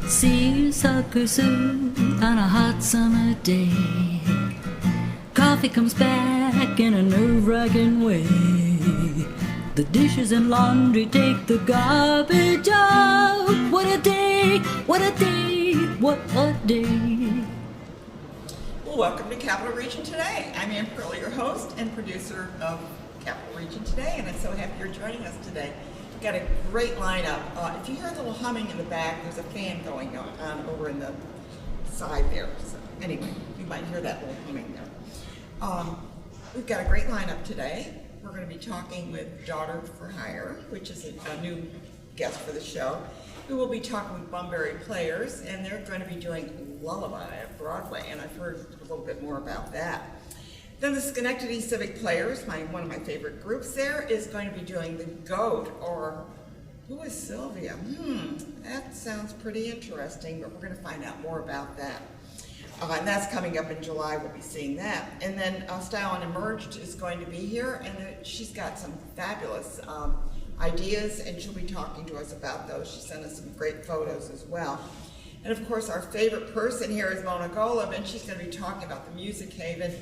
See you sucker soon on a hot summer day. Coffee comes back in a nerve-wracking way. The dishes and laundry take the garbage out. What a day, what a day, what a day. Well, welcome to Capital Region Today. I'm Ann Pearl, your host and producer of Capital Region Today, and I'm so happy you're joining us today. We've got a great lineup. If you hear a little humming in the back, there's a fan going on over in the side there. So anyway, you might hear that little humming there. We've got a great lineup today. We're going to be talking with Daughter for Hire, which is a new guest for the show. We will be talking with Bunbury players, and they're going to be doing Lullaby at Broadway, and I've heard a little bit more about that. Then the Schenectady Civic players, one of my favorite groups there, is going to be doing the Goat, or who is Sylvia? That sounds pretty interesting, but we're going to find out more about that. And that's coming up in July, we'll be seeing that. And then Style and Emerged is going to be here, and she's got some fabulous ideas, and she'll be talking to us about those. She sent us some great photos as well. And of course, our favorite person here is Mona Golub, and she's going to be talking about the Music Haven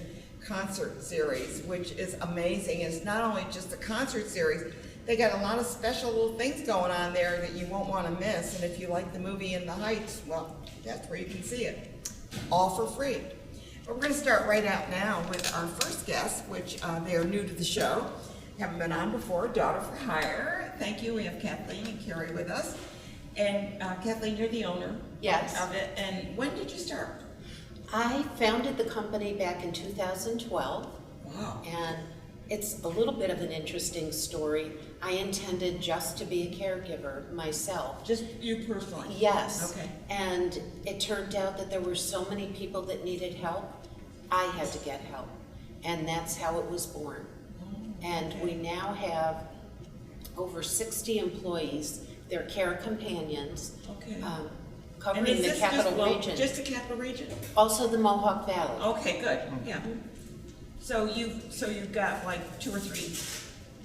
concert series, which is amazing. It's not only just a concert series, they got a lot of special little things going on there that you won't want to miss. And if you like the movie In the Heights, well, that's where you can see it, all for free. But we're going to start right out now with our first guest, which they are new to the show, haven't been on before, Daughter for Hire. Thank you. We have Kathleen and Kerry with us. And Kathleen, you're the owner of it. And when did you start? I founded the company back in 2012. Wow. And it's a little bit of an interesting story. I intended just to be a caregiver myself. Just you personally? Yes. Okay. And it turned out that there were so many people that needed help, I had to get help. And that's how it was born. And we now have over 60 employees. They're care companions. Okay. Covering the capital region. Just the capital region? Also the Mohawk Valley. Okay, good. Yeah. So you've got like 2 or 3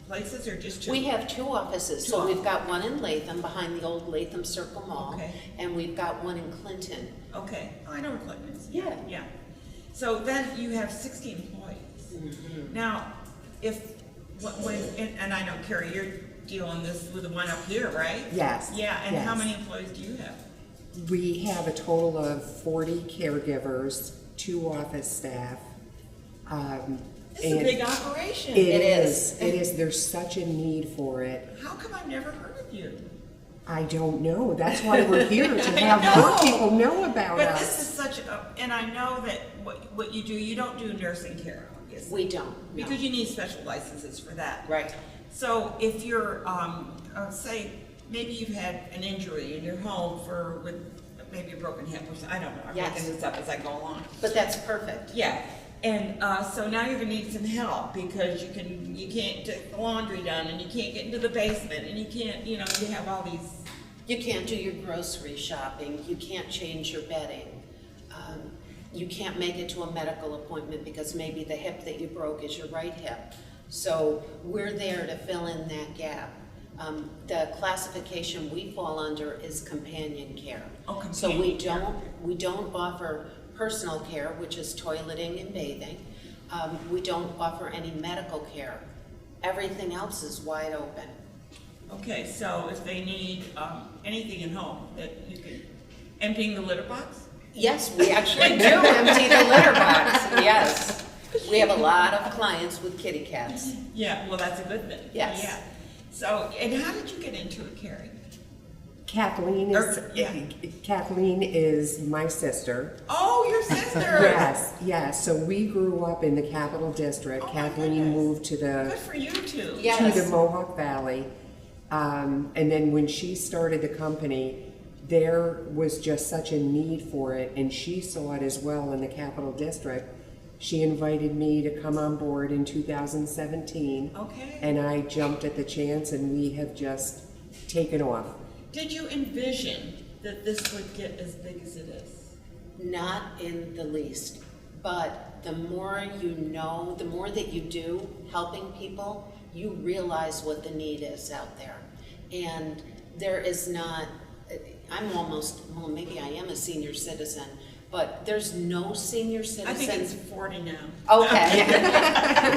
places, or just 2? We have 2 offices. So we've got one in Latham behind the old Latham Circle Mall. Okay. And we've got one in Clinton. Okay. Oh, I know where Clinton is. Yeah. Yeah. So then you have 60 employees. Mm-hmm. Now, and I know, Kerry, you're dealing this with the one up here, right? Yes. Yeah. And yes. how many employees do you have? We have a total of 40 caregivers, 2 office staff. It's a big operation. It is. It is. There's such a need for it. How come I've never heard of you? I don't know. That's why we're here, to have more people know about But us. this is such a, and I know that what you do, you don't do nursing care, obviously. We don't. No. Because you need special licenses for that. Right. So if you're, say, maybe you've had an injury in your home with maybe a broken hip or something, I don't know, I'm Yes. making this up as I go along. But that's perfect. Yeah, and so now you're gonna need some help because you can't get the laundry done, and you can't get into the basement, and you can't, you have all these. You can't do your grocery shopping. You can't change your bedding. You can't make it to a medical appointment because maybe the hip that you broke is your right hip. So we're there to fill in that gap. The classification we fall under is companion care. Oh, companion so we care. don't offer personal care, which is toileting and bathing. We don't offer any medical care. Everything else is wide open. Okay, so if they need anything in home that you can, emptying the litter box? Yes, we actually do empty the litter box. Yes. We have a lot of clients with kitty cats. Yeah, well, that's a good thing. Yes. Yeah. So, and how did you get into it, Kerry? Kathleen is my sister. Oh, your sister! Yes. So we grew up in the Capital District. Oh, my Kathleen goodness. moved to Good for you two. Yes. to the Mohawk Valley. And then when she started the company, there was just such a need for it, and she saw it as well in the Capital District. She invited me to come on board in 2017. Okay. And I jumped at the chance, and we have just taken off. Did you envision that this would get as big as it is? Not in the least. But the more you know, the more that you do helping people, you realize what the need is out there. And there is not, well, maybe I am a senior citizen, but there's no senior citizen. I think it's 40 now. Okay.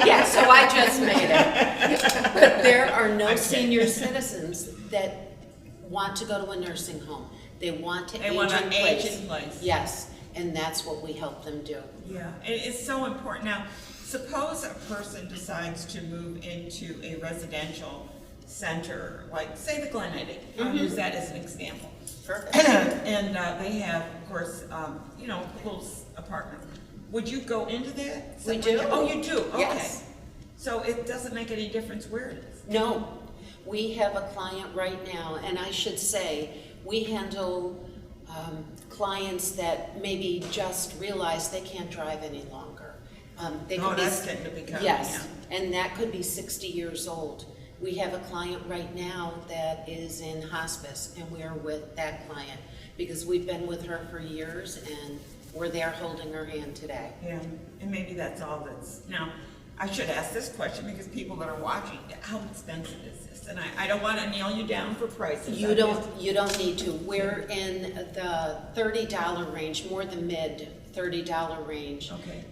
Yeah, so I just made it. But there are no senior citizens that want to go to a nursing home. They want to age in place. Yes, and that's what we help them do. Yeah, it's so important. Now, suppose a person decides to move into a residential center, like say the Glen Eddy. I'll use that as an example. Perfect. And they have, of course, little apartments. Would you go into that? We do. Oh, you do? Okay. Yes. So it doesn't make any difference where it is? No, we have a client right now, and I should say, we handle clients that maybe just realize they can't drive any longer. That's getting to be common, yes, and that could be 60 years old. We have a client right now that is in hospice, and we're with that client because we've been with her for years, and we're there holding her hand today. Yeah, and maybe that's all that's, now, I should ask this question because people that are watching, how expensive is this? And I don't want to nail you down for prices. You don't need to. We're in the $30 range, more the mid $30 range. Okay.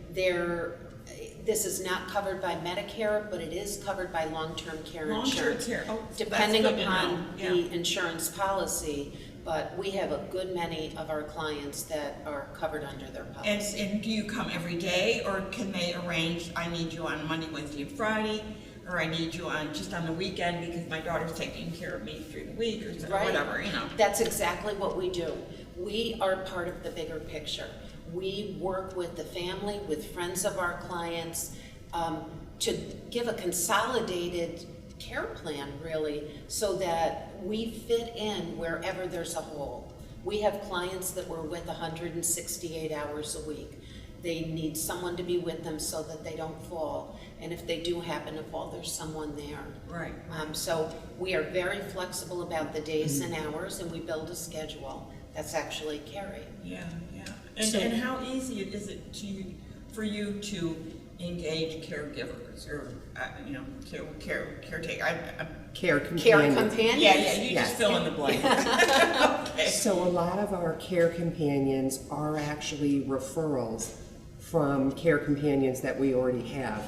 This is not covered by Medicare, but it is covered by long-term care insurance. Long-term care, oh, depending that's good to upon know. Yeah. the insurance policy, but we have a good many of our clients that are covered under their policy. And do you come every day, or can they arrange, I need you on Monday, Wednesday, and Friday, or I need you on just on the weekend because my daughter's taking care of me through the week, or whatever, That's exactly what we do. We are part of the bigger picture. We work with the family, with friends of our clients, to give a consolidated care plan, really, so that we fit in wherever there's a hole. We have clients that we're with 168 hours a week. They need someone to be with them so that they don't fall. And if they do happen to fall, there's someone there. Right. So we are very flexible about the days and hours, and we build a schedule. That's actually Kerry. Yeah. And how easy is it for you to engage caregivers or caretaker? Care companions. Care companions? Yeah, you Yes. just fill in the blank. Okay. So a lot of our care companions are actually referrals from care companions that we already have.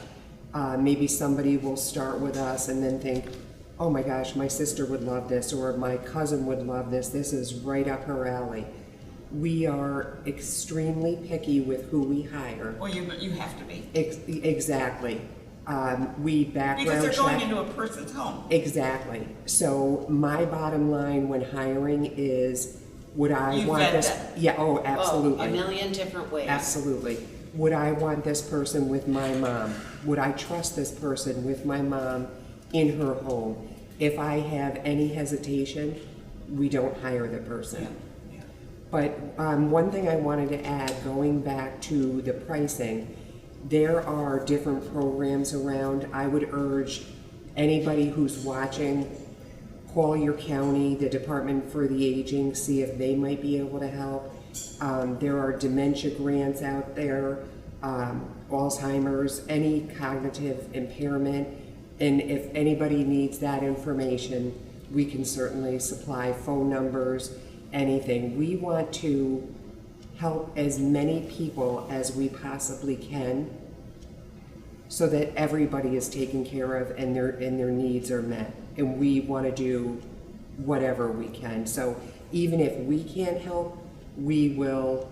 Maybe somebody will start with us and then think, oh my gosh, my sister would love this, or my cousin would love this. This is right up her alley. We are extremely picky with who we hire. Well, you have to be. Exactly. We background check. Because they're going into a person's home. Exactly. So my bottom line when hiring is, would I You want vet this? them. Yeah. Oh, absolutely. Oh, a million different ways. Absolutely. Would I want this person with my mom? Would I trust this person with my mom in her home? If I have any hesitation, we don't hire the person. Yeah. But one thing I wanted to add, going back to the pricing, there are different programs around. I would urge anybody who's watching, call your county, the Department for the Aging, see if they might be able to help. There are dementia grants out there, Alzheimer's, any cognitive impairment, and if anybody needs that information, we can certainly supply phone numbers, anything. We want to help as many people as we possibly can so that everybody is taken care of and their needs are met. And we want to do whatever we can. So even if we can't help, we will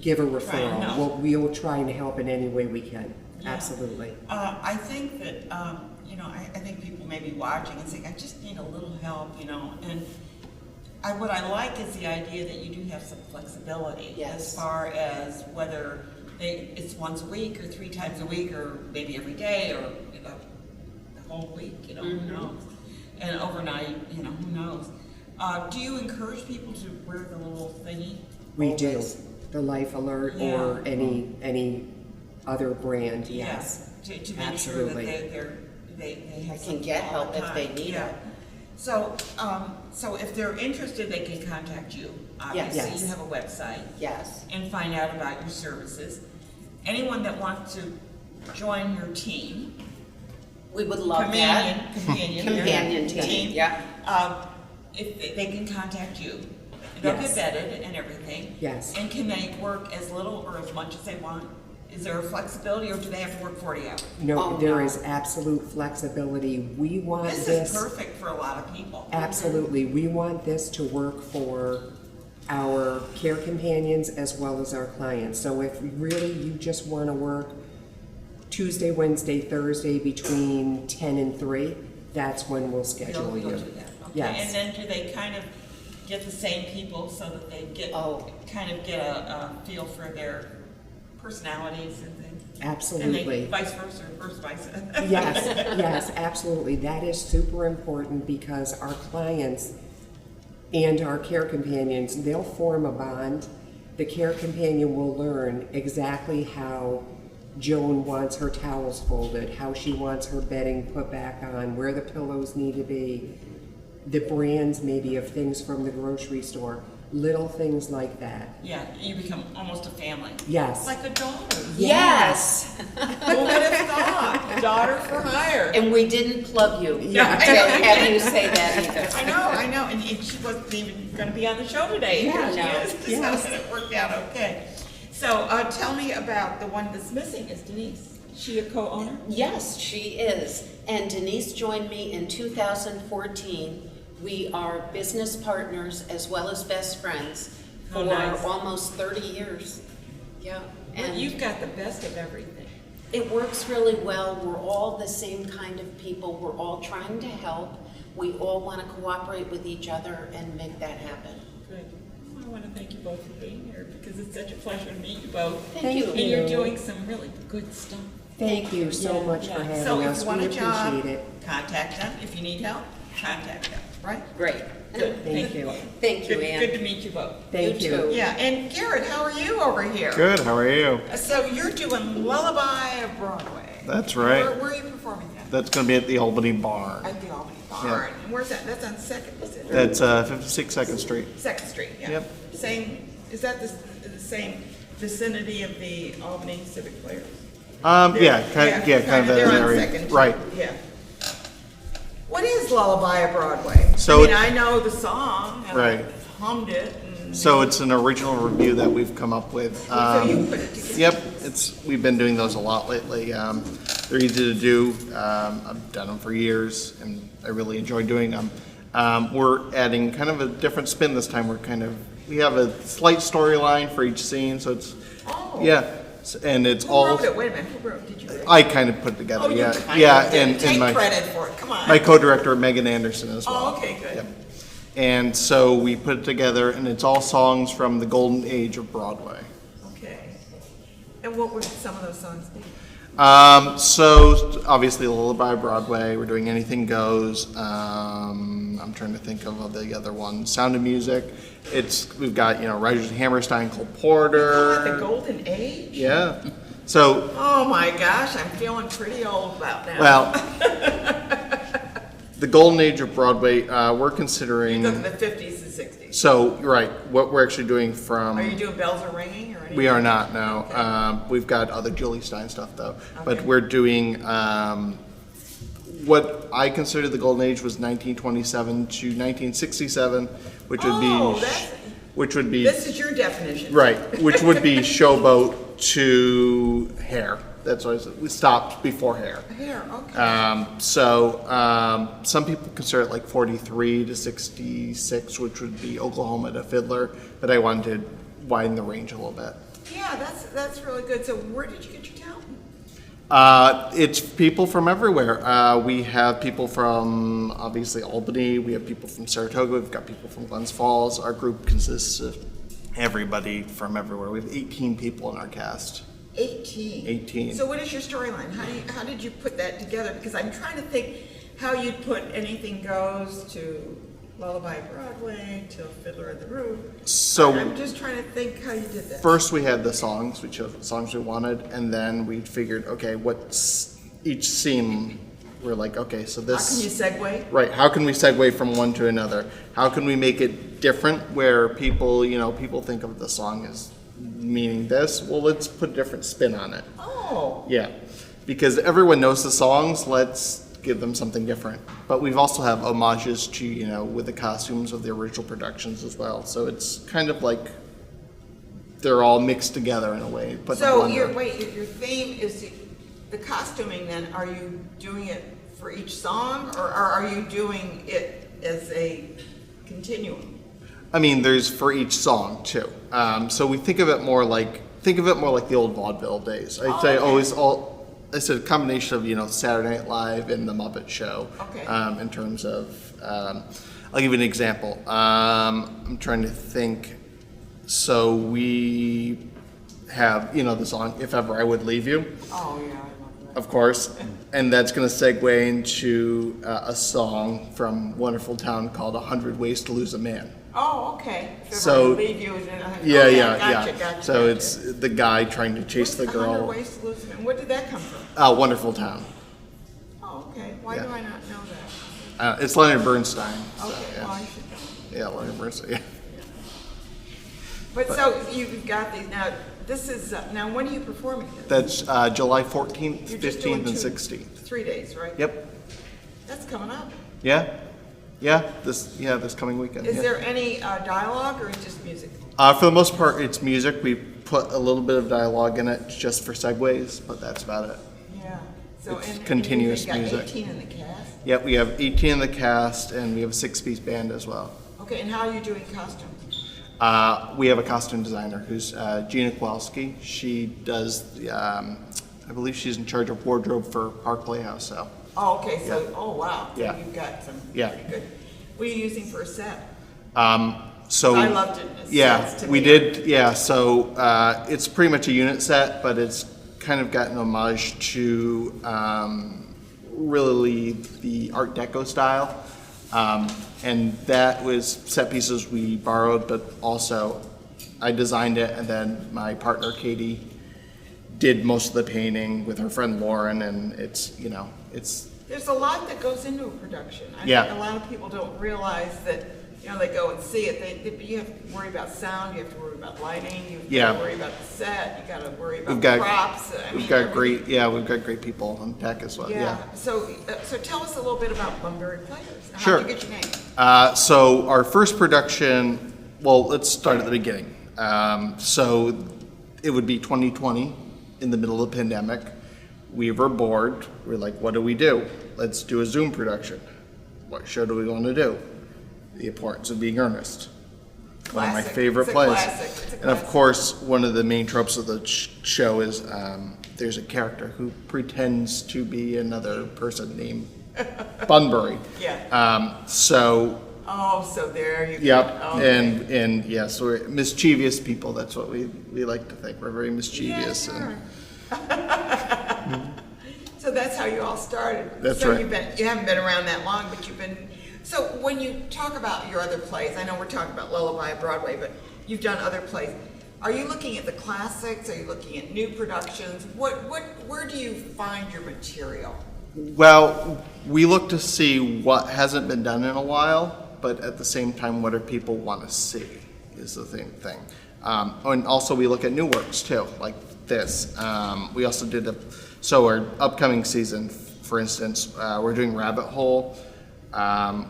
give a referral. We'll try and help in any way we can. Yeah. Absolutely. I think that, I think people may be watching and saying, I just need a little help, and what I like is the idea that you do have some flexibility. Yes. As far as whether it's once a week or 3 times a week or maybe every day or the whole week, who knows. And overnight, who knows. Do you encourage people to wear the little thingy? We always? do. The Life Alert or any other brand, yes. To make Absolutely. sure that they have can get help if they need it. So if they're interested, they can contact you. Obviously, Yes. you have a website. Yes. And find out about your services. Anyone that wants to join your team, We would love that. companion Companion team, yeah. if they can contact you. they'll Yes. get vetted and everything. Yes. And can they work as little or as much as they want? Is there a flexibility, or do they have to work 40 hours? No, Oh, there no. is absolute flexibility. We want This this. is perfect for a lot of people. Absolutely. We want this to work for our care companions as well as our clients. So if really you just want to work Tuesday, Wednesday, Thursday between 10 and 3, that's when we'll schedule They'll you. do that. Okay. Yes. And then do they kind of get the same people so that they get kind of get a feel for their personalities and things? Absolutely. And they vice versa, or vice versa. Yes, yes, absolutely. That is super important because our clients and our care companions, they'll form a bond. The care companion will learn exactly how Joan wants her towels folded, how she wants her bedding put back on, where the pillows need to be, the brands maybe of things from the grocery store, little things like that. Yeah, you become almost a family. Yes. Like a daughter. Yes. Who would have thought? Daughter for hire. And we didn't plug you. Yeah. To have you say that either. I know, and she wasn't even going to be on the show today. Yeah, Here she is. yes. So it worked out okay. So tell me about the one that's missing. Is Denise? She a co-owner? Yes, she is. And Denise joined me in 2014. We are business partners as well as best friends Oh, for nice. almost 30 years. Yeah. Well, And you've got the best of everything. it works really well. We're all the same kind of people. We're all trying to help. We all want to cooperate with each other and make that happen. Good. Well, I want to thank you both for being here because it's such a pleasure to meet you both. Thank you. And you're doing some really good stuff. Thank you so much for having So if us. you want We a job, appreciate it. contact them. If you need help, contact them, right? Great. Good. Thank you. Thank you, Good, Ann. good to meet you both. Thank You you. too. Yeah, and Garrett, how are you over here? Good, how are you? So you're doing Lullaby of Broadway. That's right. Where are you performing that? That's going to be at the Albany Barn. At the Albany Barn. And where's that? That's on Second, is it? That's 56 2nd Street. Second Street, yeah. Yep. Same, is that the same vicinity of the Albany Civic Players? Yeah, kind of that They're on area. Second. Right. Yeah. What is Lullaby of Broadway? So I mean, I know the song. And Right. I've hummed it. And So it's an original review that we've come up with. so you put it together. Yep, we've been doing those a lot lately. They're easy to do. I've done them for years, and I really enjoy doing them. We're adding kind of a different spin this time. We have a slight storyline for each scene, so it's Oh. and it's Who all. wrote it? Wait a minute. Who wrote it? Did you write it? I kind of put it together. Oh, you yeah, kind yeah, of did. and Take my credit for it. Come on. my co-director Megan Anderson as well. Oh, okay, good. Yep. And so we put it together, and it's all songs from the golden age of Broadway. Okay. And what would some of those songs be? So obviously Lullaby Broadway, we're doing Anything Goes. I'm trying to think of the other one, Sound of Music. We've got, Rodgers and Hammerstein, Cole Porter. The Golden Age? Yeah. So, Oh my gosh, I'm feeling pretty old about now. well, the golden age of Broadway, we're considering. Look at the 50s and 60s. So, you're right, what we're actually doing from. Are you doing Bells Are Ringing or anything? We are not, no. Okay. We've got other Julie Stein stuff though. But Okay. we're doing, what I consider the golden age was 1927 to 1967, which would be, Oh, that's- which would be, This is your definition. right, which would be Showboat to Hair. That's what I said, we stopped before Hair. Here, okay. Some people consider it like 43 to 66, which would be Oklahoma to Fiddler, but I wanted to widen the range a little bit. Yeah, that's really good. So where did you get your talent? It's people from everywhere. We have people from obviously Albany. We have people from Saratoga. We've got people from Glens Falls. Our group consists of everybody from everywhere. We have 18 people in our cast. 18. 18. So what is your storyline? How did you put that together? Because I'm trying to think how you'd put Anything Goes to Lullaby Broadway to Fiddler of the Roof. So I'm just trying to think how you did that. first we had the songs. We chose what songs we wanted, and then we figured, okay, what's each scene? We're like, okay, so How this. can you segue? Right. How can we segue from one to another? How can we make it different where people think of the song as meaning this? Well, let's put a different spin on it. Oh, Yeah. Because everyone knows the songs, let's give them something different. But we've also have homages to, you know, with the costumes of the original productions as well. So it's kind of like they're all mixed together in a way. But So your theme is the costuming. Then are you doing it for each song, or are you doing it as a continuum? I mean, there's for each song too. So we think of it more like the old vaudeville days. I'd say okay. It's a combination of, you know, Saturday Night Live and the Muppet Show. Okay. In terms of, I'll give you an example. I'm trying to think. So we have, you know, the song "If Ever I Would Leave You." Oh yeah, I love that. Of course, and that's going to segue into a song from Wonderful Town called "100 Ways to Lose a Man." Oh, okay. So- leave you. Gotcha. So it's the guy trying to chase the 100 girl. Ways to Lose a Man. Where did that come from? Wonderful Town. Oh, okay. Why Yeah. do I not know that? It's Leonard Bernstein. So, Okay, yeah. well I should know. Yeah, Leonard Bernstein. Yeah. But so you've got these now. This is now. When are you performing this? That's July 14th, You're just doing 15th, and 2 16th. 3 days, right? Yep. That's coming up. Yeah. This coming weekend. Is yeah. there any dialogue or is it just music? For the most part, it's music. We put a little bit of dialogue in it just for segues, but that's about it. Yeah. So It's and continuous you've got music. 18 in the cast. Yep, we have 18 in the cast, and we have a 6-piece band as well. Okay, and how are you doing costumes? We have a costume designer who's Gina Kowalski. She does, I believe she's in charge of wardrobe for Park Playhouse. So Oh, okay. So oh wow. So Yeah. you've got some Yeah. pretty good. What are you using for a set? So I loved it. It Yeah, sounds to we me did. Yeah, so it's pretty much a unit set, but it's kind of got an homage to really the Art Deco style. And that was set pieces we borrowed, but also I designed it, and then my partner Katie did most of the painting with her friend Lauren, and it's There's a lot that goes into a production. I Yeah. think a lot of people don't realize that, you know, they go and see it. You have to worry about sound, you have to worry about lighting, you have Yeah. to worry about the set, you gotta worry about we've got props. we've got great people on tech as well. Yeah. So tell us a little bit about Bunbury Players. Sure. How'd you get your name? So our first production, well, let's start at the beginning. So it would be 2020, in the middle of the pandemic. We were bored. We're like, what do we do? Let's do a Zoom production. What show do we want to do? The Importance of Being Earnest. One of my Classic. favorite It's a plays. classic. It's a And of classic. course, one of the main tropes of the show is there's a character who pretends to be another person named Bunbury. Yeah. So So there you go. Yep, Okay. and yes, we're mischievous people. That's what we like to think. We're very Yeah, mischievous. sure. So that's how you all started. That's so right. You haven't been around that long, but you've been. So when you talk about your other plays, I know we're talking about Lullaby at Broadway, but you've done other plays. Are you looking at the classics? Are you looking at new productions? Where do you find your material? Well, we look to see what hasn't been done in a while, but at the same time, what do people want to see is the thing. And also we look at new works too, like this. We also did so our upcoming season, for instance, we're doing Rabbit Hole.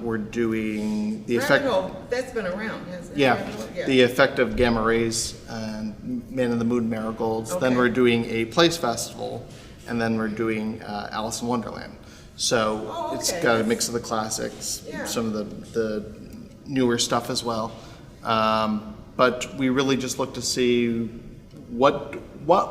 We're doing the effect. Rabbit Hole, that's been around, hasn't it? Yeah, Rabbit Hole? Yeah. the effect of gamma rays and Man in the Moon marigolds. Then Okay. we're doing a place festival, and then we're doing Alice in Wonderland. So Oh, it's okay. got a mix of the classics, Yeah. some of the newer stuff as well. But we really just look to see what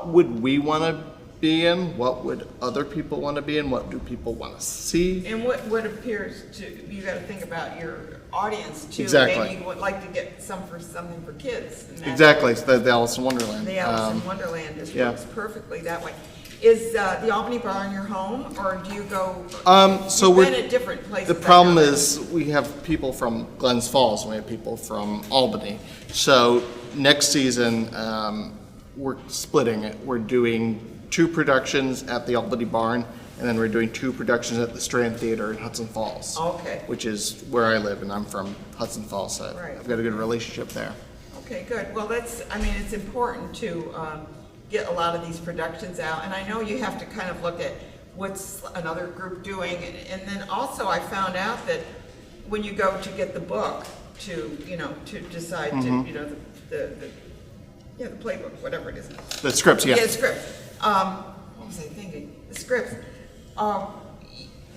would we want to be in, what would other people want to be in, what do people want to see. And what appears to, you got to think about your audience too. Exactly. Maybe you would like to get something for kids. And that's- Exactly, it's the Alice in Wonderland. The Alice in Wonderland just yeah. works perfectly that way. Is the Albany Bar in your home, or do you go? So You've we're been at different places. The I problem know. is we have people from Glens Falls and we have people from Albany. So next season, we're splitting it. We're doing 2 productions at the Albany Barn, and then we're doing 2 productions at the Strand Theater in Hudson Falls. Okay. Which is where I live, and I'm from Hudson Falls, so Right. I've got a good relationship there. Okay, good. Well, it's important to get a lot of these productions out, and I know you have to kind of look at what's another group doing? And then also I found out that when you go to get the book to, to decide to, the playbook, whatever it is. The scripts, yeah. Yeah, script. What was I thinking? The scripts.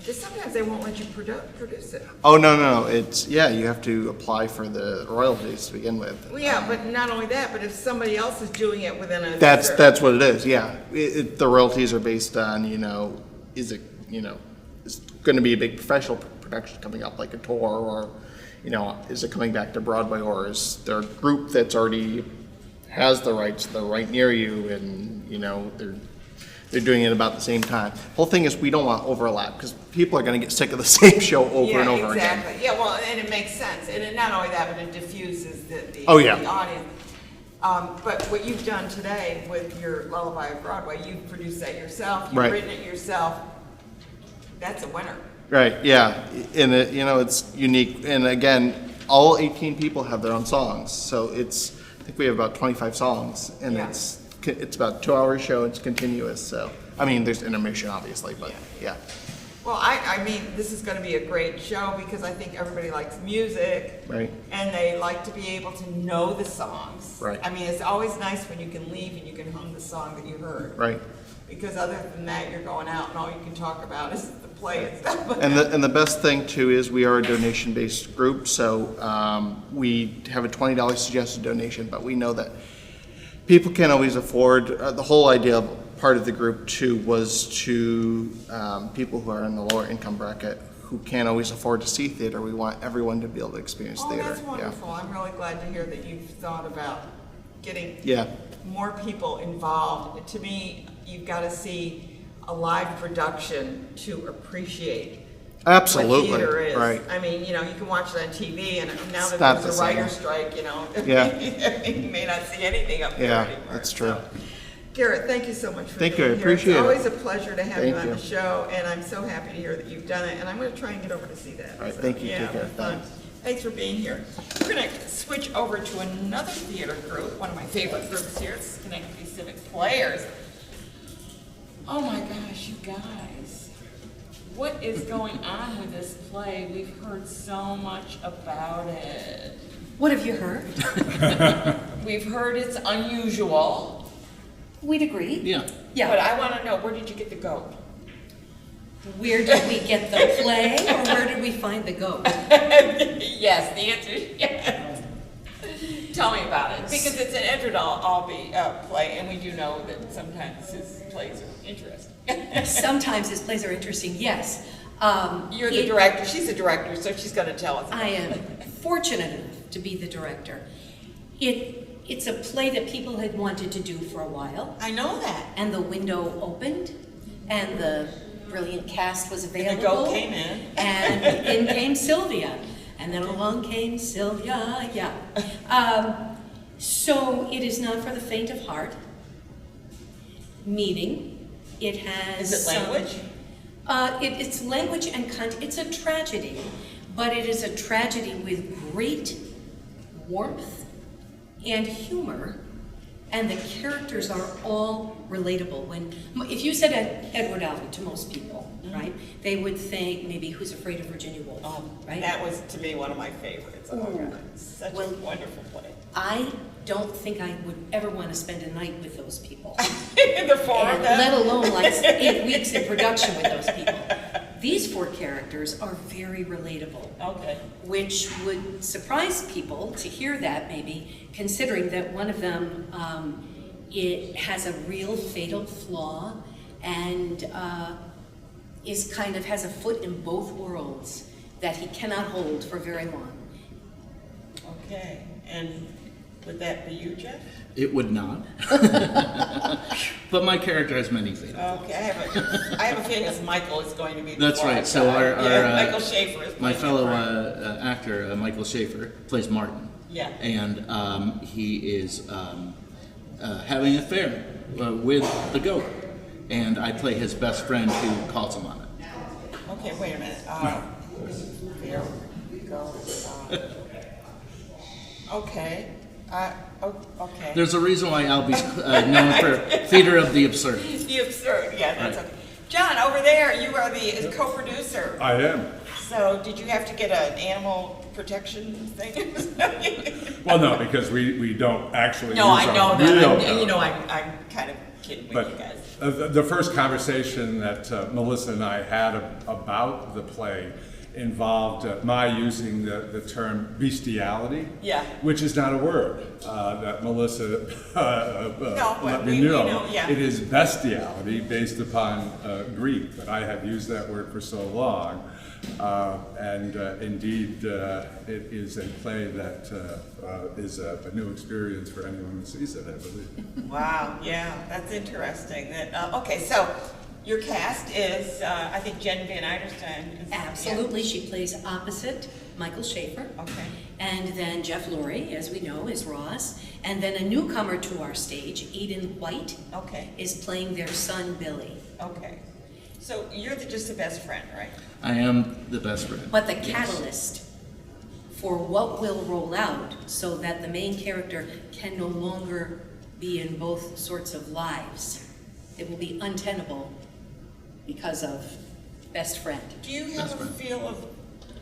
Just sometimes they won't let you produce it. Oh, no. You have to apply for the royalties to begin with. Well, yeah, but not only that, but if somebody else is doing it within a... That's what it is, yeah. The royalties are based on, is it, is going to be a big professional production coming up, like a tour, or, is it coming back to Broadway, or is there a group that's already has the rights, they're right near you, and, they're doing it about the same time. The whole thing is we don't want overlap, because people are going to get sick of the same show over and over again. Yeah, exactly. Yeah, well, and it makes sense. And not only that, but it diffuses the audience. But what you've done today with your Lullaby of Broadway, you've produced that yourself, you've written it yourself. That's a winner. Right, yeah. And it's unique. And again, all 18 people have their own songs. So I think we have about 25 songs, and it's about a 2-hour show. It's continuous. So, there's intermission, obviously, but yeah. Well, I mean, this is going to be a great show because I think everybody likes music. Right. And they like to be able to know the songs. Right. It's always nice when you can leave and you can hum the song that you heard. Right. Because other than that, you're going out and all you can talk about is the play and stuff. And the best thing too is we are a donation-based group, so we have a $20 suggested donation, but we know that people can't always afford. The whole idea of part of the group too was to people who are in the lower income bracket who can't always afford to see theater. We want everyone to be able to experience theater. That's wonderful. I'm really glad to hear that you've thought about getting more people involved. To me, you've got to see a live production to appreciate Absolutely. what theater is. Right. You can watch it on TV, and now that not there's the a same. writer's strike, Yeah. you may not see anything up there Yeah, anymore. that's true. So, Garrett, thank you so much for Thank being you, I here. appreciate it. It's always a pleasure to have you Thank on you. the show, and I'm so happy to hear that you've done it, and I'm going to try and get over to see that. All right, thank you. Yeah, Take care. it'll be fun. Thanks. Thanks for being here. We're going to switch over to another theater group, one of my favorite groups here, it's Schenectady Civic Players. Oh my gosh, you guys. What is going on with this play? We've heard so much about it. What have you heard? We've heard it's unusual, We'd agree. Yeah. but Yeah. I want to know, where did you get the goat? Where did we get the play, or where did we find the goat? Yes, the answer is yes. Tell me about it, because it's an Edward play, and we do know that sometimes his plays are interesting. Sometimes his plays are interesting, yes. You're the director, she's the director, so she's going to tell us. I am fortunate enough to be the director. It's a play that people had wanted to do for a while, I know that. and the window opened, and the brilliant cast was And the available. goat came in. And in came Sylvia, and then along came Sylvia, so it is not for the faint of heart, meaning it has... Is it language? It's language and content. It's a tragedy, but it is a tragedy with great warmth and humor, and the characters are all relatable. If you said Edward Albee to most people, right, they would think maybe Who's Afraid of Virginia Woolf, right? That was, to me, one of my favorites. Oh, Ooh. God, it's such Well, a wonderful play. I don't think I would ever want to spend a night with those people. The four of And them. let alone like 8 weeks in production with those people. These 4 characters are very relatable, Okay. which would surprise people to hear that, maybe, considering that one of them it has a real fatal flaw and has a foot in both worlds that he cannot hold for very long. Okay, and would that be you, Jeff? It would not. But my character has many things. Okay, I have a feeling it's Michael is going to be the That's fly right. So guy. Michael Schaefer is my playing fellow that part. actor, Michael Schaefer, plays Martin. Yeah. And he is having an affair with the goat. And I play his best friend who calls him on it. Okay, wait a minute. Here we go. Okay. Okay. There's a reason why Albie's known for theater of the absurd. The absurd, yeah, that's Right. okay. John, over there, you are the co-producer. I am. So did you have to get an animal protection thing? Well, no, because we don't actually No, use I know our that. real I'm, you dog. know, I'm kind of kidding with you But guys. the first conversation that Melissa and I had about the play involved my using the term bestiality, Yeah. which is not a word that Melissa but let we me know. know, yeah. It is bestiality based upon Greek, but I have used that word for so long. And indeed, it is a play that is a new experience for anyone who sees it, I believe. Wow, yeah, that's interesting. Okay, so your cast is, I think Jen Van Eiderstein is. Absolutely, she plays opposite Michael Schaefer. Okay. And then Jeff Lurie, as we know, is Ross. And then a newcomer to our stage, Eden White, Okay, is playing their son, Billy. okay. So you're just the best friend, right? I am the best friend. But the Yes. catalyst for what will roll out so that the main character can no longer be in both sorts of lives. It will be untenable because of best friend. Do you have a feel of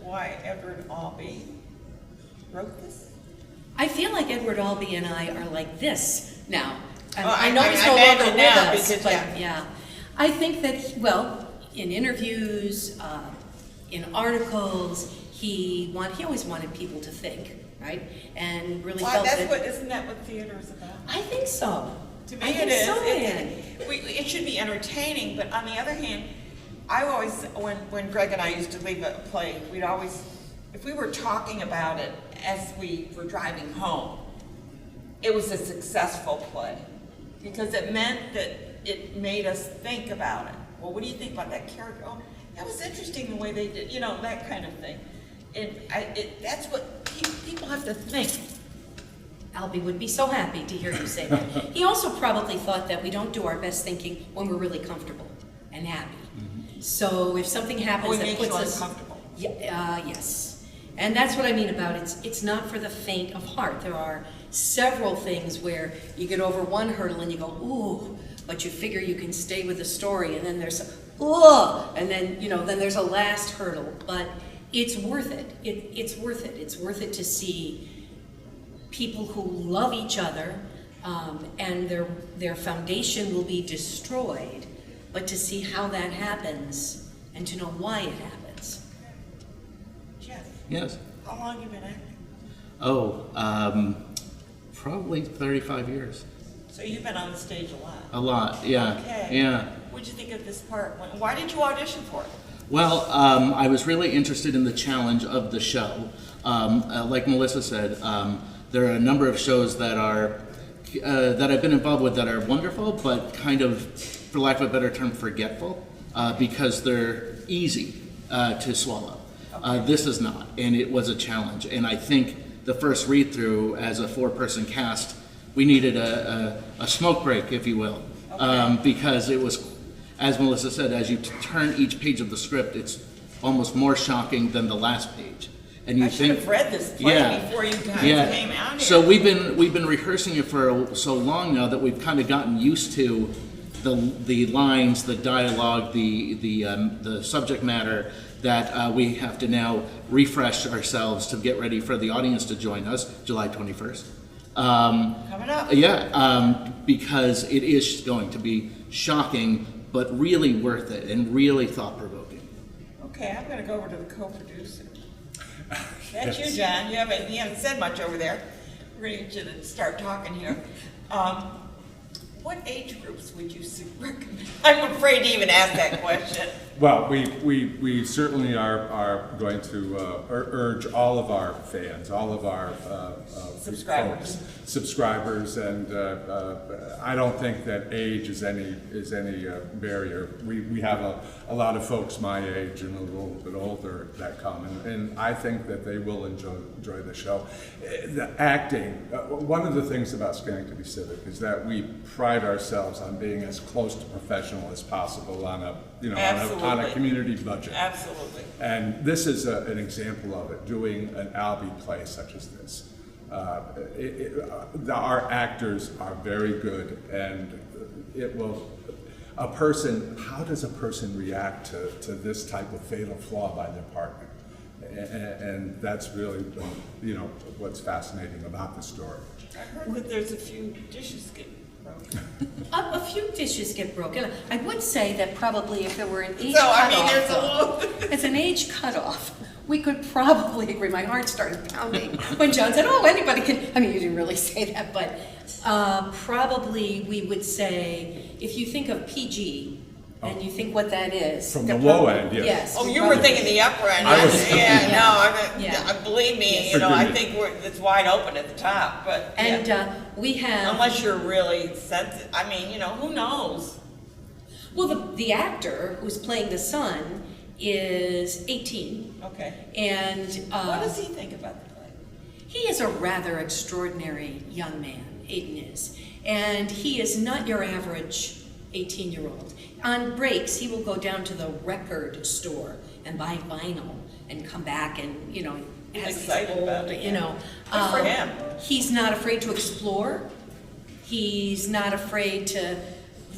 why Edward Albee wrote this? I feel like Edward Albee and I are like this now. Well, I know he's I no longer imagine with now us, because, but yeah. yeah. I think that, well, in interviews, in articles, he always wanted people to think, right? And really Why, felt isn't that what theater is about? I think so. To me, I it think is. so, Ann. It should be entertaining, but on the other hand, I always, when Greg and I used to leave a play, we'd always, if we were talking about it as we were driving home, it was a successful play because it meant that it made us think about it. Well, what do you think about that character? Oh, that was interesting the way they did, you know, that kind of thing. That's what people have to think. Albie would be so happy to hear you say that. He also probably thought that we don't do our best thinking when we're really comfortable and happy. So if something happens We that make puts you us uncomfortable. yes, and that's what I mean about it's not for the faint of heart. There are several things where you get over one hurdle and you go ooh, but you figure you can stay with the story, and then there's ooh, and then then there's a last hurdle. But it's worth it. It's worth it. It's worth it to see people who love each other, and their foundation will be destroyed, but to see how that happens and to know why it happens. Jeff, Yes. how long have you been acting? Oh, probably 35 years. So you've been on the stage a lot. A lot, yeah. Okay. Yeah. What'd you think of this part? Why did you audition for it? Well, I was really interested in the challenge of the show. Like Melissa said, there are a number of shows that are that I've been involved with that are wonderful, but kind of, for lack of a better term, forgetful, because they're easy to swallow. This is not, and it was a challenge. And I think the first read-through, as a 4-person cast, we needed a smoke break, if you will, because it was, as Melissa said, as you turn each page of the script, it's almost more shocking than the last page. And you I should have read this play before you guys came out here. So we've been rehearsing it for so long now that we've kind of gotten used to the lines, the dialogue, the subject matter, that we have to now refresh ourselves to get ready for the audience to join us July 21st. Coming up. Yeah, because it is going to be shocking, but really worth it and really thought-provoking. Okay, I'm going to go over to the co-producer. That's you, John. You haven't said much over there. We're going to get you to start talking here. What age groups would you recommend? I'm afraid to even ask that question. Well, we certainly are going to urge all of our fans, all of our subscribers, and I don't think that age is any barrier. We have a lot of folks my age and a little bit older that come, and I think that they will enjoy the show. The acting, one of the things about Schenectady Civic is that we pride ourselves on being as close to professional as possible on a community budget. Absolutely. And this is an example of it, doing an Albee play such as this. Our actors are very good, and how does a person react to this type of fatal flaw by their partner? And that's really, what's fascinating about the story. I heard that there's a few dishes get broken. A few dishes get broken. I would say that probably if there were an age So, cutoff, there's a though, little. it's an age cutoff, we could probably agree. My heart started pounding when John said, "Oh, anybody can." You didn't really say that, but probably we would say if you think of PG and you think what that is. From they're the low probably- end, yes. Yes. Oh, you were thinking the upper end. I was- Yeah. Believe me, Yes. I Forgive me. think it's wide open at the top, but. And yeah. we have. Unless you're really sensitive, who knows? Well, the actor who's playing the son is 18. Okay. And What does he think about the play? he is a rather extraordinary young man, Aiden is. And he is not your average 18-year-old. On breaks, he will go down to the record store and buy vinyl and come back and, He's has excited his old, about it, yeah. Good for him. He's not afraid to explore. He's not afraid to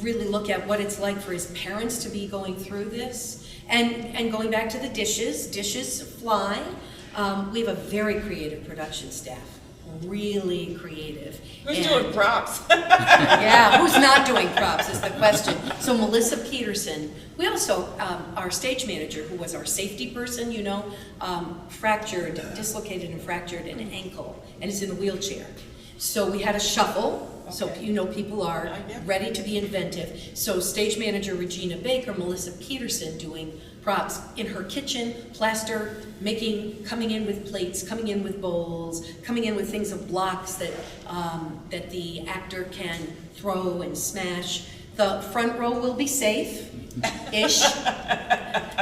really look at what it's like for his parents to be going through this. And going back to the dishes fly. We have a very creative production staff, really creative. Who's And- doing props? Yeah, who's not doing props is the question. So Melissa Peterson, we also, our stage manager, who was our safety person, dislocated and fractured an ankle, and is in a wheelchair. So we had a shuffle, so Okay. people are Yeah. ready to be inventive. So stage manager Regina Baker, Melissa Peterson doing props in her kitchen, plaster, coming in with plates, coming in with bowls, coming in with things of blocks that the actor can throw and smash. The front row will be safe-ish.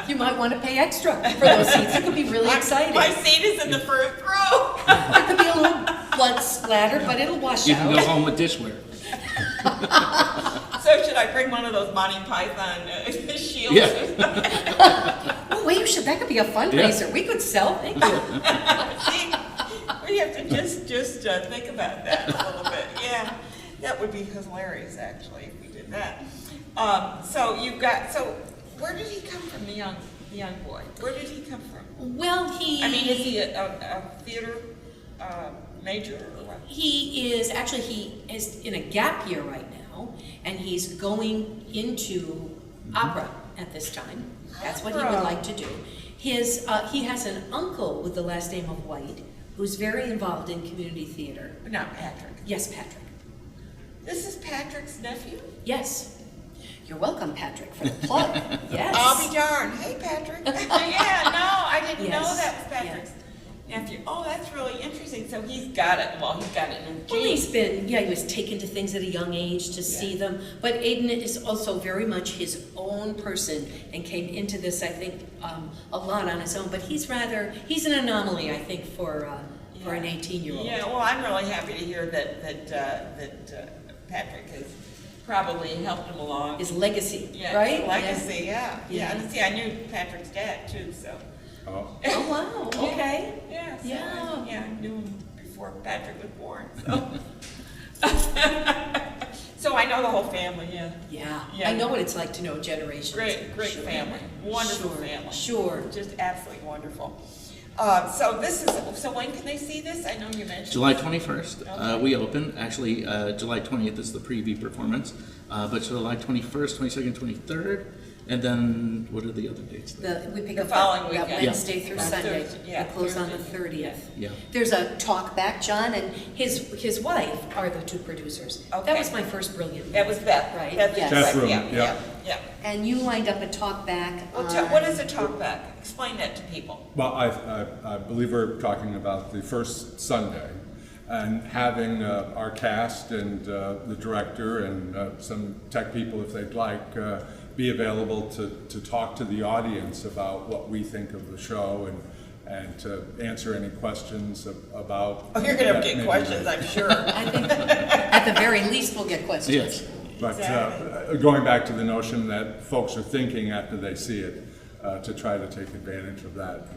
You might want to pay extra for those seats. It could be really exciting. My seat is in the first row. There could be a little blood splatter, but it'll wash You can go out. home with dishware. So should I bring one of those Monty Python shields? Yeah. Oh, wait, that could be a fundraiser. We could sell. Thank you. See, we have to just think about that a little bit. Yeah, that would be hilarious actually if we did that. So where did he come from, the young boy? Where did he come from? Well, Is he a theater major or what? he is in a gap year right now, and he's going into opera at this time. That's what he would Opera. like to do. He has an uncle with the last name of White, who's very involved in community theater. Not Patrick. Yes, Patrick. This is Patrick's nephew? Yes. You're welcome, Patrick, for the plug. Yes. I'll be darned. Hey, Patrick. Yeah, no, I didn't know Yes, that was Patrick's nephew. Oh, that's really interesting. So he's got it. Well, he's got it in Well, genes. he was taken to things at a young age to see them. But Aiden is also very much his own person and came into this, I think, a lot on his own. But he's an anomaly, I think, for an 18-year-old. Yeah, well, I'm really happy to hear that Patrick has probably helped him along. His legacy, Yeah, right? his legacy, yeah. Yeah. And see, I knew Patrick's dad too, so. Oh, Oh, wow, okay. Yeah, so Yeah. I knew him before Patrick was born, so. So I know the whole family, yeah. Yeah, Yeah. I know what it's like to know generations. Great Sure. family, wonderful Sure, family. Sure. Just absolutely wonderful. So when can they see this? I know you mentioned. July 21st, Okay. we open. Actually, July 20th is the preview performance. But July 21st, 22nd, 23rd, and then what are the other dates? We pick The up following that weekend. Wednesday through Yeah. Sunday. Thursday, yeah, We close on the Thursday. 30th. Yeah. There's a talk back, John, and his wife are the two producers. Okay. That was my first brilliant. That was Beth. Right, Beth, yes. Beth Room, yeah. yeah. And you lined up a talk back Well, on. what is a talk back? Explain that to people. Well, I believe we're talking about the first Sunday, and having our cast and the director and some tech people, if they'd like, be available to talk to the audience about what we think of the show and to answer any questions about. Oh, you're gonna that get maybe questions, they- I'm sure. I think at the very least, we'll get questions. Yes. But Exactly. going back to the notion that folks are thinking after they see it, to try to take advantage of that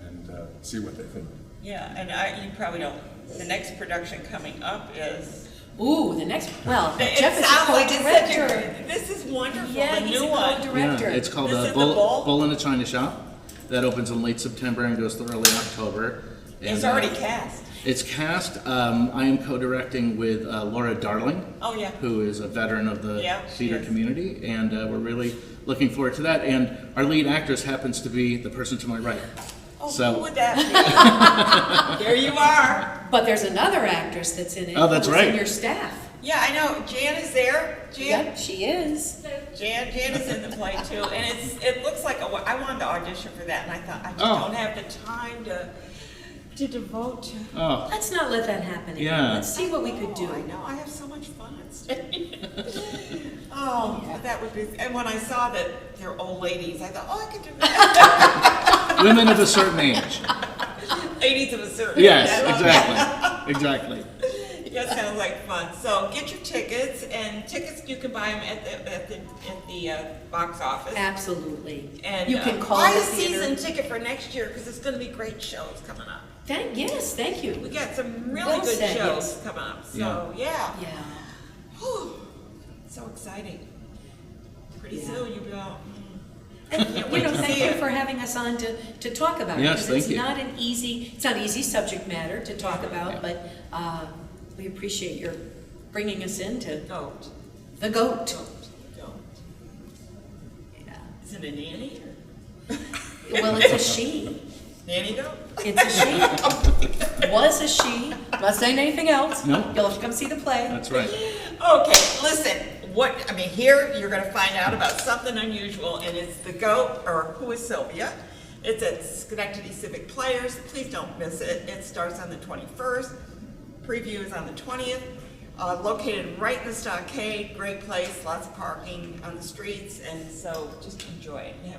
and see what they think. Yeah, and you probably don't, the next production coming up is, Ooh, the next, well, It Jeff is a sounds like it's such co-director. a, this is wonderful, Yeah, the he's a new one. co-director. Yeah, it's called This is the Bull, Bull? Bull in a China Shop. That opens in late September and goes through early October. It's And, already cast. It's cast. I am co-directing with Laura Darling, Oh, yeah. who is a veteran of the Yeah, she theater is. community, and we're really looking forward to that. And our lead actress happens to be the person to my right. Oh, So- who would that be? There you are. But there's another actress that's in it. Oh, that's who's right. in your staff. Yeah, I know. Jan is there. Jan? Yep, she is. Jan is in the play too, and it looks like I wanted to audition for that, and I thought I just Oh. don't have the time to devote to. Oh, Let's not let that happen again. Yeah. Let's see what we could do. I know. I have so much fun on stage. Oh, that would be. And when I saw that they're old ladies, I thought, oh, I could do that. women of a certain age. Ladies of a certain. Yes, age. I love that. exactly. That sounds like fun. So get your tickets, and tickets you can buy them at the box office. Absolutely. And You can call buy the a theater. season ticket for next year because it's going to be great shows coming up. Yes, thank We you. got some really Well good said, shows yes. coming up. So yeah. Yeah. Whew. So exciting. Pretty Yeah. soon you'll be out. And, Can't you wait know, to thank see you it. for having us on to talk about it. Yes, because thank it's you. not an easy subject matter to talk about, but we appreciate your bringing us into Goat. the goat. Goat. Yeah. Is it a nanny? Or? Well, it's a she. Nanny goat? It's a she. Was a she. I'm not saying anything else. No. You'll have to come see the play. That's right. Okay, listen. Here you're going to find out about something unusual, and it's the goat, or who is Sylvia. It's at Schenectady Civic Players. Please don't miss it. It starts on the 21st. Preview is on the 20th. Located right in the stockade. Great place. Lots of parking on the streets, and so just enjoy it. Yeah,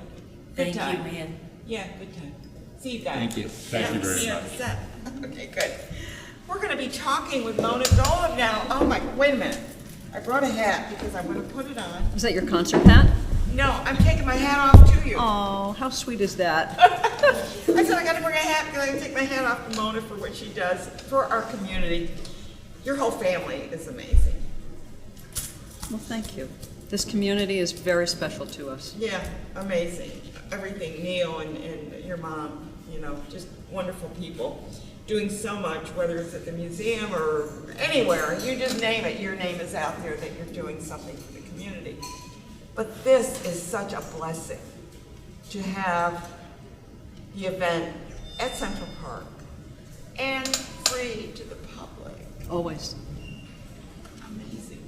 good Thank time. you, man. Yeah, good time. See you guys. Thank you. Thank you very See you on much. the set. Okay, good. We're going to be talking with Mona Golub now. Oh my, wait a minute. I brought a hat because I'm going to put it on. Is that your concert hat? No, I'm taking my hat off to you. Oh, how sweet is that? I said I got to bring a hat because I can take my hat off to Mona for what she does for our community. Your whole family is amazing. Well, thank you. This community is very special to us. Yeah, amazing. Everything, Neil and your mom, just wonderful people. Doing so much, whether it's at the museum or anywhere, you just name it, your name is out there that you're doing something for the community. But this is such a blessing to have the event at Central Park and free to the public. Always. Amazing.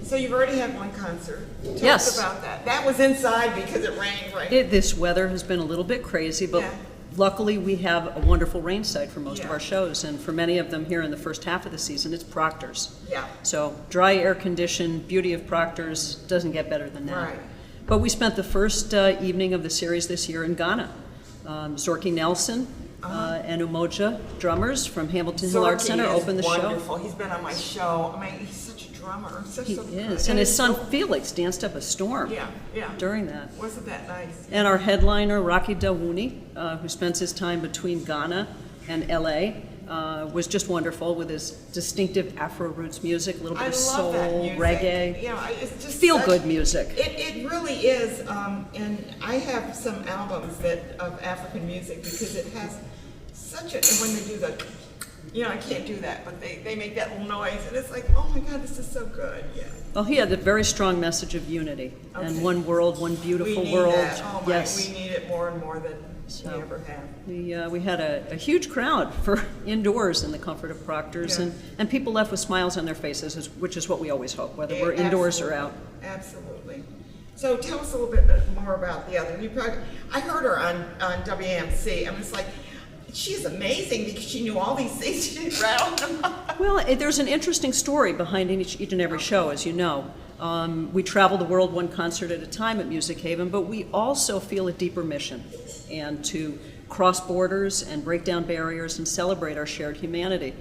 So you've already had one concert. Tell Yes. us about that. That was inside because it rained, right? This weather has been a little bit crazy, but Yeah. luckily we have a wonderful rain site for most of Yeah. our shows, and for many of them here in the first half of the season, it's Proctor's. Yeah. So dry, air-conditioned, beauty of Proctor's doesn't get better than that. Right. But we spent the first evening of the series this year in Ghana. Zorky Nelson and Umoja, drummers from Hamilton Hill Arts Zorky Center, is opened the show. wonderful. He's been on my show. I mean, he's such a drummer. He So is, good. and his it's son so- Felix danced up a storm Yeah. during that. Wasn't that nice? And our headliner, Rocky Dawuni, who spends his time between Ghana and LA, was just wonderful with his distinctive Afro roots music, a little bit I of love soul, that music. reggae, It's just feel-good such- music. It really is, and I have some albums of African music because it has such a, and when they do the, I can't do that, but they make that little noise, and it's like, oh my God, this is so good, yeah. Well, he had a very strong message of unity Okay. and one world, one We beautiful need world. that. Oh my, Yes. we need it more and more than So, we ever have. We had a huge crowd for indoors in the comfort of Proctor's, Yeah. and people left with smiles on their faces, which is what we always hope, whether we're Yeah, indoors or absolutely. out. Absolutely. So tell us a little bit more about the other. I heard her on WAMC. I'm just like, she's amazing because she knew all these things. She didn't rattle them off. Well, there's an interesting story behind each and every show, as you know. We travel the world one concert at a time at Music Haven, but we also feel a deeper mission, and to cross borders and break down barriers and celebrate our shared humanity.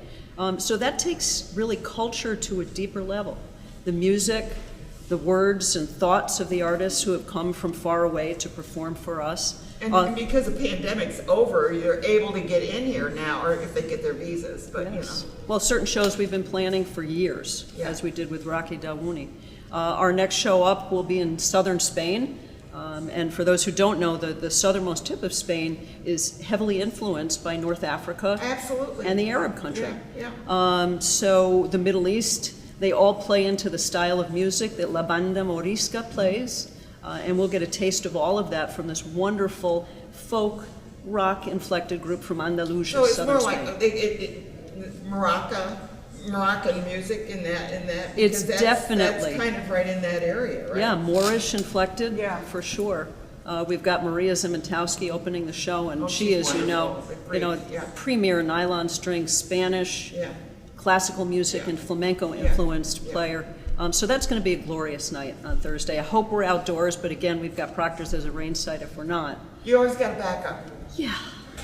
So that takes really culture to a deeper level. The music, the words and thoughts of the artists who have come from far away to perform for us. And because the pandemic's over, you're able to get in here now, or if they get their visas, but Yes. Well, certain shows we've been planning for years, Yeah. as we did with Rocky Dalwuni. Our next show up will be in southern Spain. And for those who don't know, the southernmost tip of Spain is heavily influenced by North Africa Absolutely. and the Arab country. Yeah. So the Middle East, they all play into the style of music that La Banda Morisca plays. And we'll get a taste of all of that from this wonderful folk rock-inflected group from Andalusia, So it's southern more Spain. like Moroccan music in that. It's because definitely. That's kind of right in that area, right? Yeah, Moorish inflected, Yeah. for sure. We've got Maria Zimentowski opening the show, and Oh, she she's is, wonderful. Yeah. premier nylon string Spanish, Yeah. classical music Yeah. and flamenco influenced Yeah. player. So that's going to be a glorious night on Thursday. I hope we're outdoors, but again, we've got Proctor's as a rain site if we're not. You always got to back up. Yeah.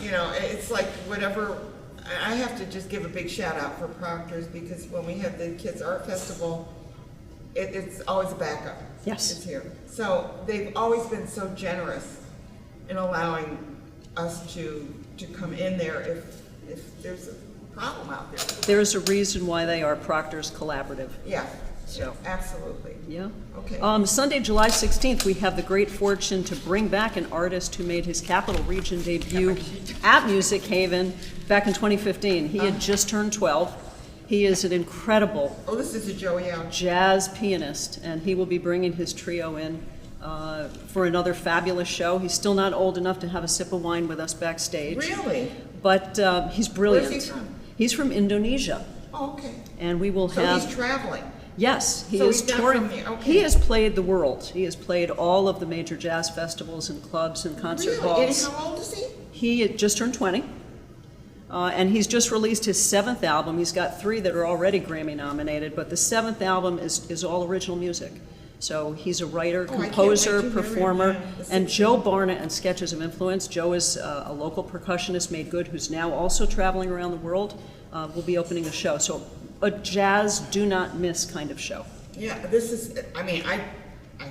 You know, it's like whatever. I have to just give a big shout out for Proctor's, because when we have the Kids Art Festival, it's always a backup. Yes. It's here. So they've always been so generous in allowing us to come in there if there's a problem out there. There's a reason why they are Proctor's Collaborative. Yeah. So. Absolutely. Yeah. Okay. Sunday, July 16th, we have the great fortune to bring back an artist who made his Capital Region debut at Music Haven back in 2015. He had just turned 12. He is an incredible Oh, this is a Joey out. jazz pianist, and he will be bringing his trio in for another fabulous show. He's still not old enough to have a sip of wine with us backstage. Really? But he's brilliant. Where's he from? He's from Indonesia, Oh, okay. and we will So have... he's traveling. Yes, he So is he's not touring. from here, okay. He has played the world. He has played all of the major jazz festivals and clubs and concert Really? And halls. how old is he? He had just turned 20, and he's just released his 7th album. He's got 3 that are already Grammy nominated, but the 7th album is all original music. So he's a writer, Oh, I can't composer, wait to hear it, performer, yeah. and Joe Barnett and Sketches of Influence. Joe is a local percussionist made good who's now also traveling around the world. Will be opening the show. So a jazz do not miss kind of show. Yeah, this is, I mean, I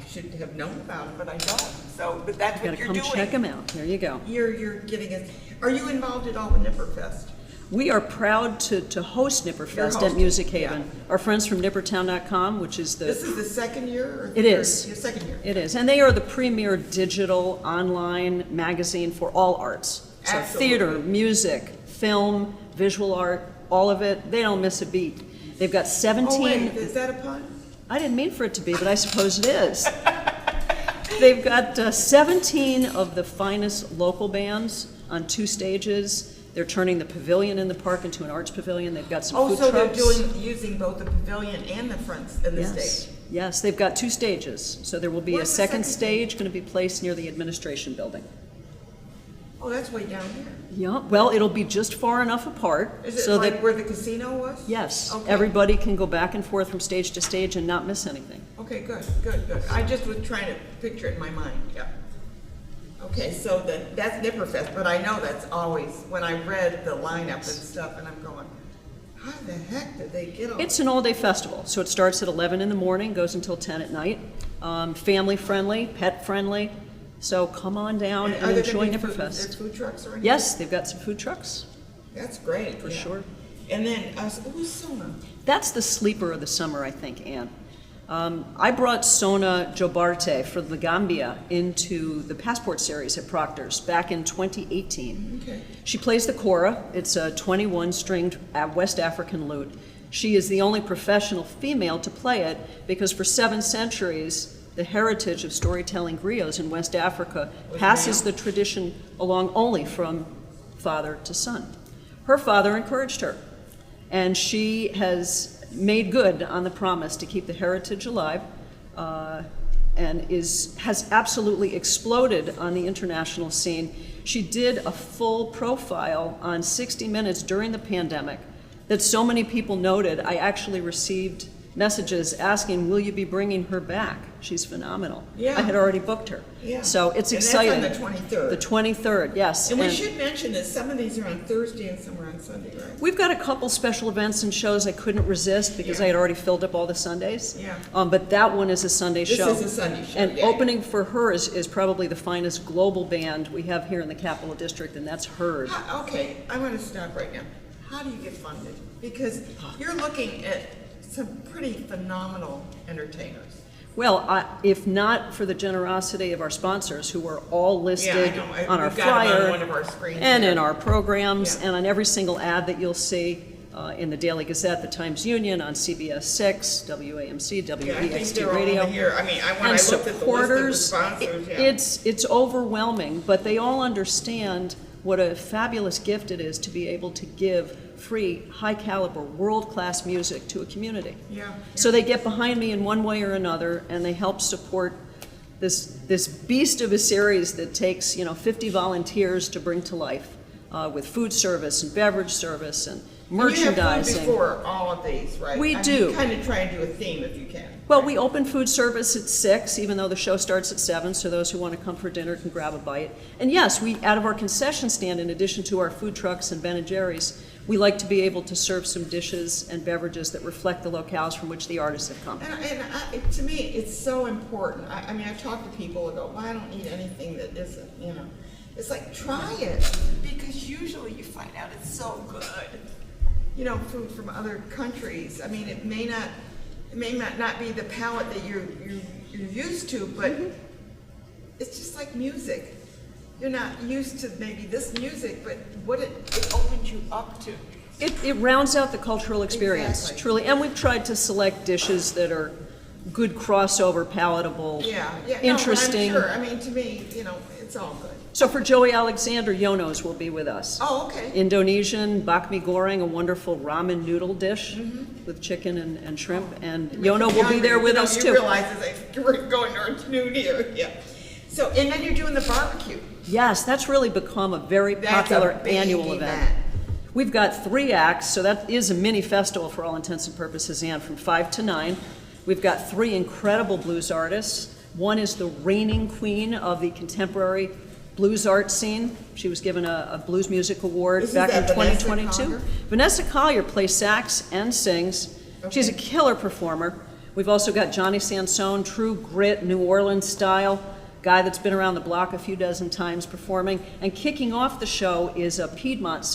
should have known about it, but I don't. So, but that's You gotta what you're come doing. check him out. There you go. You're getting us. Are you involved at all with Nipperfest? We are proud to host Nipperfest You're at hosting, Music Haven. yeah. Our friends from nippertown.com, which is This the, is the second year? Or It is. Your second year. it is, and they are the premier digital online magazine for all arts. So Absolutely. theater, music, film, visual art, all of it, they don't miss a beat. They've got 17, Oh, wait, is that a pun? I didn't mean for it to be, but I suppose it is. They've got 17 of the finest local bands on 2 stages. They're turning the pavilion in the park into an arts pavilion. They've got some Oh, food so trucks. they're using both the pavilion and the front and the Yes, stage. yes, they've got 2 stages. So there will be Where's a the second second stage going to be placed near the administration building. Oh, that's way down here. Yeah, well, it'll be just far enough apart Is it so like that, where the casino was? yes, Okay. everybody can go back and forth from stage to stage and not miss anything. Okay, good. I just was trying to picture it in my mind, yeah. Okay, so that's Nipperfest, but I know that's always, when I read the lineup and stuff, and I'm going, how the heck did they get all? It's an all-day festival, so it starts at 11 in the morning, goes until 10 at night. Family-friendly, pet-friendly, so come on down and Are there enjoy gonna be Nipperfest. food trucks or anything? Yes, they've got some food trucks. That's great. For yeah. sure. And then, who's Sona? That's the sleeper of the summer, I think, Anne. I brought Sona Jobarte for the Gambia into the Passport Series at Proctor's back in 2018. Okay. She plays the kora. It's a 21-stringed West African lute. She is the only professional female to play it because for 7 centuries, the heritage of storytelling griots in West Africa passes the tradition along only from father to son. Her father encouraged her, and she has made good on the promise to keep the heritage alive, and has absolutely exploded on the international scene. She did a full profile on 60 Minutes during the pandemic that so many people noted. I actually received messages asking, will you be bringing her back? She's phenomenal. Yeah. I had already booked her. Yeah. So it's And exciting. that's on the 23rd. The 23rd, yes. And we should mention that some of these are on Thursday and some are on Sunday, right? We've got a couple special events and shows I couldn't resist because Yeah. I had already filled up all the Sundays. Yeah. But that one is a Sunday This show. is a Sunday show, And yeah. opening for her is probably the finest global band we have here in the Capital District, and that's Heard. Okay, I'm gonna stop right now. How do you get funded? Because you're looking at some pretty phenomenal entertainers. Well, if not for the generosity of our sponsors, who are all listed Yeah, I know. on our We've got 'em on flyer one of our screens and here. in our programs Yeah. and on every single ad that you'll see in the Daily Gazette, the Times Union, on CBS 6, WAMC, Yeah, I think WEXT they're all Radio. over here. I mean, when I And looked at the list of the supporters, sponsors, yeah. it's overwhelming, but they all understand what a fabulous gift it is to be able to give free, high-caliber, world-class music to a community. Yeah. So they get behind me in one way or another, and they help support this beast of a series that takes 50 volunteers to bring to life, with food service and beverage service and merchandising. You have food before all of these, right? We I mean, do. You kind of try and do a theme if you can. Well, we open food service at 6, even though the show starts at 7, so those who want to come for dinner can grab a bite. And yes, we, out of our concession stand, in addition to our food trucks and Ben & Jerry's, we like to be able to serve some dishes and beverages that reflect the locales from which the artists have come. To me, it's so important. I mean, I talk to people who go, well, I don't eat anything that isn't, It's like, try it, because usually you find out it's so good. Food from other countries. I mean, it may not be the palate that you're used to, but it's just like music. You're not used to maybe this music, but what it opens you up to. It rounds out the cultural experience, Exactly. truly. And we've tried to select dishes that are good crossover, palatable, Yeah. interesting. No, I'm sure. I mean, to me, it's all good. So for Joey Alexander, Yonos will be with us. Oh, okay. Indonesian bakmi goreng, a wonderful ramen noodle dish with chicken and shrimp, and Yono will be there with us You too. realize that we're going to new here, yeah. So, and then you're doing the barbecue. Yes, that's really become a very popular That's a big annual event. We've got 3 acts, so that is a mini festival for all intents and purposes, and from 5 to 9. We've got 3 incredible blues artists. One is the reigning queen of the contemporary blues art scene. She was given a Blues Music Award Isn't back in that Vanessa 2022. Collier? Vanessa Collier plays sax and sings. She's a killer performer. We've also got Johnny Sansone, true grit, New Orleans style, guy that's been around the block a few dozen times performing. And kicking off the show is a Piedmont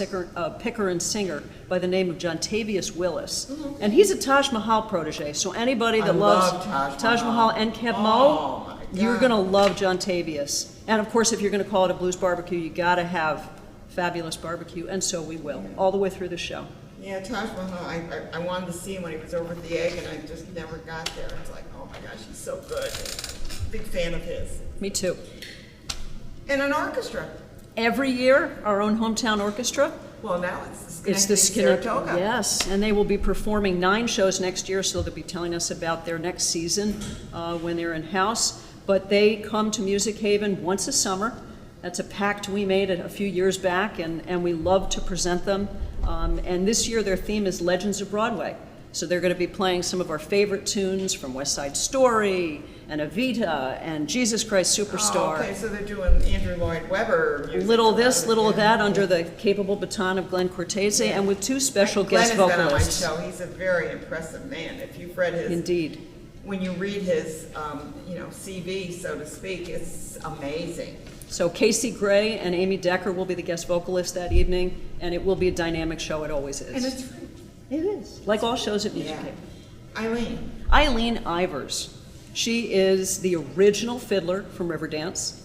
picker and singer by the name of Jontavius Willis. And he's a Taj Mahal protege, so anybody that I loves love Taj Mahal and Keb Oh, Mo, my you're God. going to love Jontavius. And of course, if you're going to call it a blues barbecue, you got to have fabulous barbecue, and so we will, all the way through the show. Yeah, Taj Mahal, I wanted to see him when he was over at the Egg, and I just never got there. It's like, oh my gosh, he's so good. Big fan of his. Me too. And an orchestra. Every year, our own hometown orchestra. Well, now It's the Saratoga. Schenectady, yes, and they will be performing 9 shows next year, so they'll be telling us about their next season when they're in house. But they come to Music Haven once a summer. That's a pact we made a few years back, and we love to present them. And this year, their theme is Legends of Broadway. So they're going to be playing some of our favorite tunes from West Side Story and Evita and Jesus Christ Superstar. Oh, okay, so they're doing Andrew Lloyd Webber music. Little of this, little of that, Yeah. under the capable baton of Glenn Cortese, and with 2 special guest Glenn has vocalists. been on my show. He's a very impressive man. If you've read his, Indeed. when you read his, CV, so to speak, it's amazing. So Casey Gray and Amy Decker will be the guest vocalists that evening, and it will be a dynamic show. It always is. And it's free. It is. Like all shows at Music Yeah. Haven. Eileen. Eileen Ivers. She is the original fiddler from Riverdance.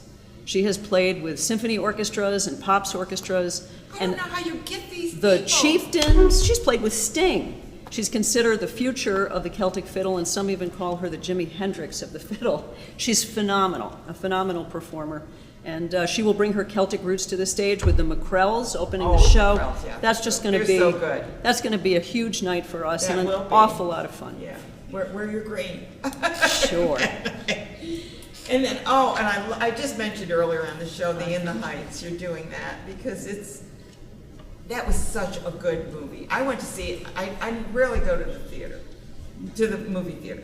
She has played with symphony orchestras and pops orchestras. I don't know how you get these The people. Chieftains. She's played with Sting. She's considered the future of the Celtic fiddle, and some even call her the Jimi Hendrix of the fiddle. She's phenomenal, a phenomenal performer. And she will bring her Celtic roots to the stage with the McCrells opening the show. McCrells, yeah. That's just going to They're be so good. That's going to be a huge night for us, That and will an be. awful lot of fun. Yeah, we're your green. Sure. And then, I just mentioned earlier on the show, the In the Heights. You're doing that because that was such a good movie. I went to see it. I rarely go to the theater, to the movie theater.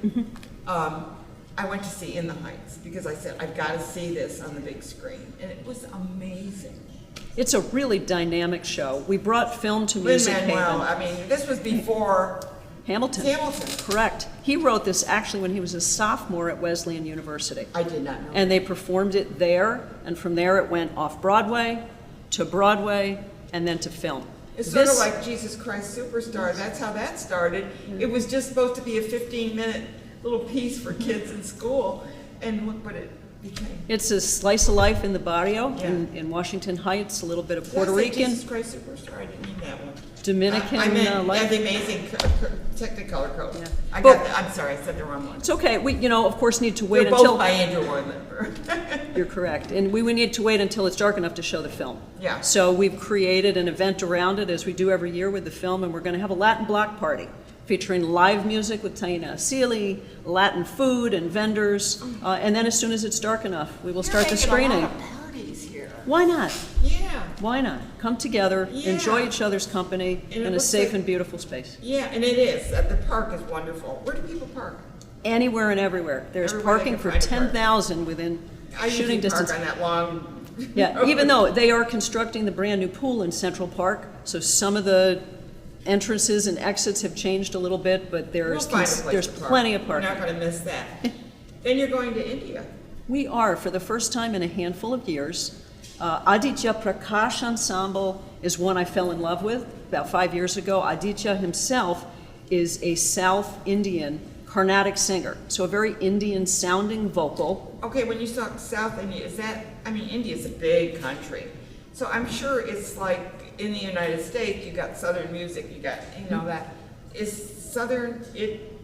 I went to see In the Heights because I said, I've got to see this on the big screen. And it was amazing. It's a really dynamic show. We brought film to Music Lin-Manuel, Haven. I mean, this was before Hamilton. Hamilton. Correct. He wrote this actually when he was a sophomore at Wesleyan University. I did not know. And they performed it there, and from there it went off Broadway, to Broadway, and then to film. It's sort of like Jesus Christ Superstar. That's how that started. It was just supposed to be a 15-minute little piece for kids in school, and look what it became. It's a slice of life in the barrio Yeah. in Washington Heights, a little bit of Did Puerto I say Rican, Jesus Christ Superstar? I didn't mean that one. Dominican I meant life. the amazing Technicolor Code. Yeah. I But- got that. I'm sorry, I said the wrong one. It's okay. We, of course, need to wait They're until. both by Andrew Lloyd Webber. You're correct. And we would need to wait until it's dark enough to show the film. Yeah. So we've created an event around it, as we do every year with the film, and we're going to have a Latin block party featuring live music with Taina Asili, Latin food and vendors, and then as soon as it's dark enough, we will start the You're screening. making a lot of parties here. Why not? Yeah. Why not? Come together, Yeah. enjoy each other's company And it in a looks safe like- and beautiful space. Yeah, and it is. The park is wonderful. Where do people park? Anywhere and everywhere. There's Everywhere they parking can for find a park. 10,000 within I shooting usually park distance. on that long. Yeah, even though they are constructing the brand new pool in Central Park, so some of the entrances and exits have changed a little bit, but We'll there's find a place there's to park. plenty of We're parking. not going to miss that. Then you're going to India. We are, for the first time in a handful of years. Aditya Prakash Ensemble is one I fell in love with about 5 years ago. Aditya himself is a South Indian Carnatic singer, so a very Indian sounding vocal. Okay, when you talk South India, is that, I mean, India's a big country. So I'm sure it's like in the United States, you got Southern music, you got, that. Is Southern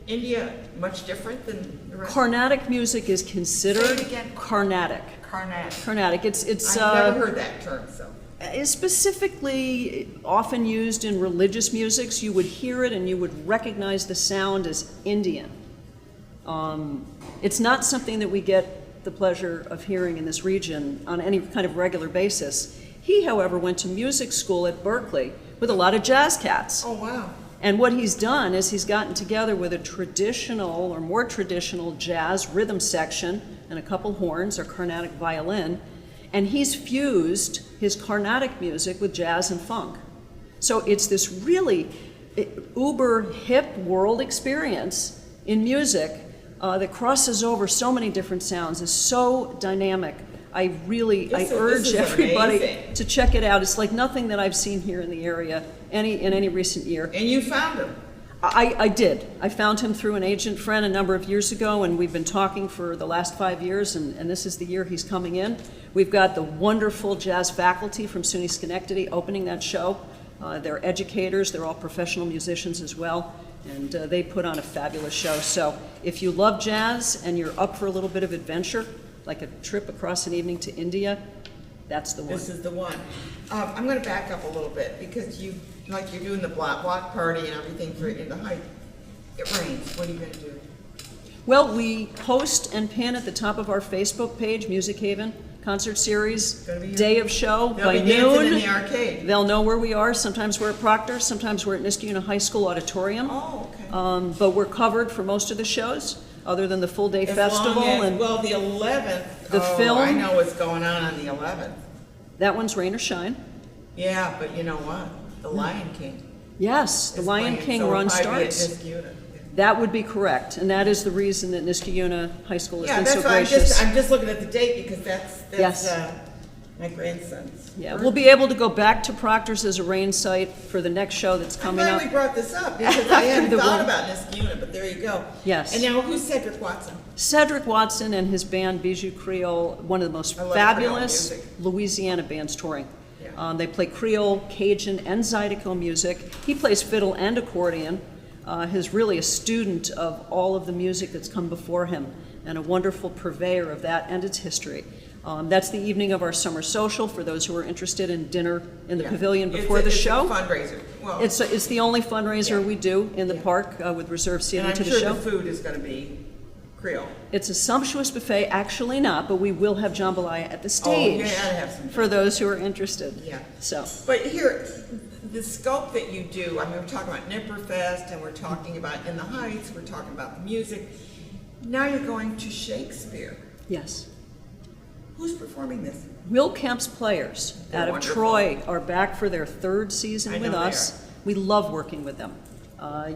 India much different than the rest? Carnatic music is considered Say it again. Carnatic. Carnatic. Carnatic. It's I've never heard that term, so. is specifically often used in religious musics. You would hear it and you would recognize the sound as Indian. It's not something that we get the pleasure of hearing in this region on any kind of regular basis. He, however, went to music school at Berkeley with a lot of jazz cats. Oh, wow. And what he's done is he's gotten together with a traditional or more traditional jazz rhythm section and a couple horns or Carnatic violin, and he's fused his Carnatic music with jazz and funk. So it's this really uber hip world experience in music that crosses over so many different sounds, is so dynamic. I This urge is everybody amazing. to check it out. It's like nothing that I've seen here in the area in any recent year. And you found him. I did. I found him through an agent friend a number of years ago, and we've been talking for the last 5 years, and this is the year he's coming in. We've got the wonderful jazz faculty from SUNY Schenectady opening that show. They're educators, they're all professional musicians as well, and they put on a fabulous show. So if you love jazz and you're up for a little bit of adventure, like a trip across an evening to India, that's the one. This is the one. I'm going to back up a little bit because you're doing the block party and everything for In the Heights. It rains. What are you going to do? Well, we post and pin at the top of our Facebook page, Music Haven Concert Series, Gonna be here. day of show They'll by be dancing noon. in the arcade. They'll know where we are. Sometimes we're at Proctor's, sometimes we're at Niskayuna High School Auditorium. Oh, okay. But we're covered for most of the shows, other than the full day As festival. long as, And well, the 11th. The film? I know what's going on the 11th. that one's rain or shine. Yeah, but you know what? The Lion King. Yes, the is Lion playing, King so run it'll probably be at starts. Niskayuna. That would be correct, and that is the reason that Niskayuna High School has Yeah, been that's so why gracious. I'm just looking at the date because that's Yes. my grandson's. Yeah, we'll be able to go back to Proctor's as a rain site for the next show that's I'm coming glad up. we brought this up because I hadn't The thought one- about Niskayuna, but there you go. Yes. And now who's Cedric Watson? Cedric Watson and his band Bijou Creole, one of the most I love fabulous Creole music. Louisiana bands touring. Yeah. They play Creole, Cajun, and Zydeco music. He plays fiddle and accordion. He's really a student of all of the music that's come before him and a wonderful purveyor of that and its history. That's the evening of our summer social for those who are interested in dinner in the Yeah. pavilion It's before a- the it's a show. fundraiser. Well, It's the only fundraiser Yeah. we do in the Yeah. park with reserved and seating I'm to the sure show. the food is going to be Creole. It's a sumptuous buffet, actually not, but we will have jambalaya at the stage you gotta have some for those who are interested. Yeah. So, But here, the scope that you do, I mean, we're talking about Nipperfest, and we're talking about In the Heights, we're talking about the music. Now you're going to Shakespeare. yes. Who's performing this? Will Kemp's Players They're out of wonderful. Troy are back for their third season I with know they us. We love working with them.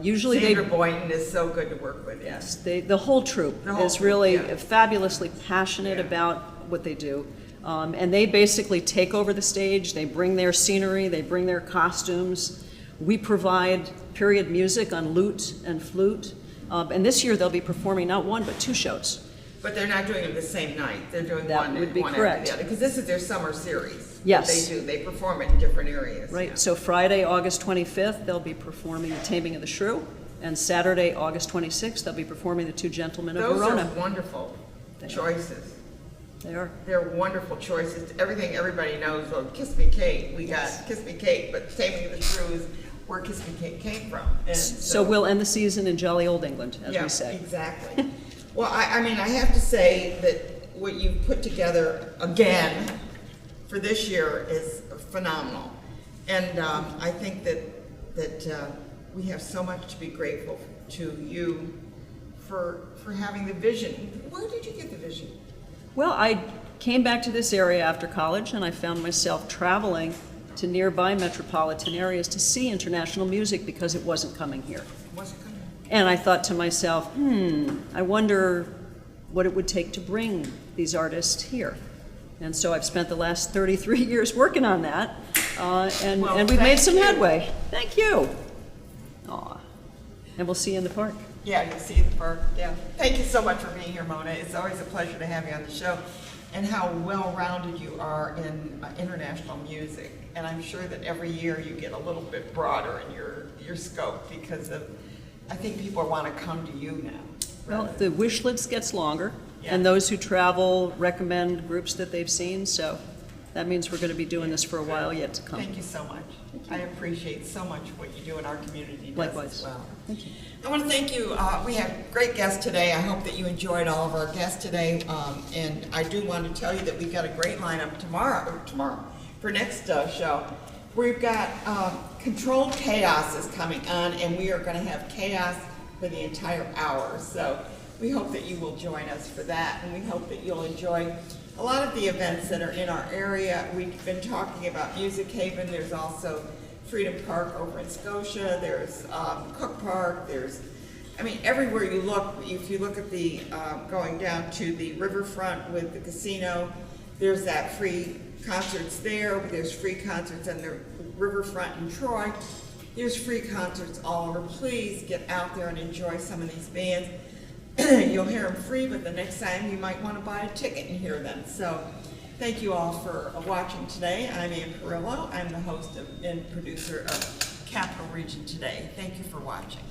Usually Sandra Boynton is so good to work with, yes. the whole troupe The whole is troupe, really yeah. fabulously passionate Yeah. about what they do. And they basically take over the stage, they bring their scenery, they bring their costumes. We provide period music on lute and flute. And this year they'll be performing not one, but two shows. But they're not doing it the same night. They're doing That one would be one correct. after the other. Because this is their summer series. Yes. They do. They perform it in different areas. Right, yeah. so Friday, August 25th, they'll be performing The Taming of the Shrew, and Saturday, August 26th, they'll be performing The Two Gentlemen of Those Verona. are wonderful They are. choices. They are. They're wonderful choices. Everything everybody knows, well, Kiss Me Kate, we got Kiss Me Kate, but Taming of the Shrew is where Kiss Me Kate came from. And So we'll end the season in jolly old England, as yeah, we say. exactly. Well, I mean, I have to say that what you've put together again for this year is phenomenal. And I think that we have so much to be grateful to you for having the vision. Where did you get the vision? Well, I came back to this area after college, and I found myself traveling to nearby metropolitan areas to see international music because it wasn't coming here. What's it coming? And I thought to myself, I wonder what it would take to bring these artists here. And so I've spent the last 33 years working on that, and Well, we've made thank some you. headway. Thank you. Aw. And we'll see you in the park. Yeah, you see the park. Yeah. Thank you so much for being here, Mona. It's always a pleasure to have you on the show, and how well-rounded you are in international music. And I'm sure that every year you get a little bit broader in your scope because of, I think people want to come to you now. Well, the wish list gets longer, Yeah. and those who travel recommend groups that they've seen, so that means we're going to be doing this for a while yet to come. Thank you so much. I appreciate so much what you do in our community does Likewise. as well. Thank you. I want to thank you. We have great guests today. I hope that you enjoyed all of our guests today. And I do want to tell you that we've got a great lineup tomorrow for next show. We've got Controlled Chaos is coming on, and we are going to have chaos for the entire hour. So we hope that you will join us for that, and we hope that you'll enjoy a lot of the events that are in our area. We've been talking about Music Haven. There's also Freedom Park over in Scotia. There's Cook Park. There's, I mean, everywhere you look, if you look at the, going down to the riverfront with the casino, there's that free concerts there. There's free concerts on the riverfront in Troy. There's free concerts all over. Please get out there and enjoy some of these bands. You'll hear them free, but the next time you might want to buy a ticket and hear them. So thank you all for watching today. I'm Ann Perillo. I'm the host and producer of Capital Region Today. Thank you for watching.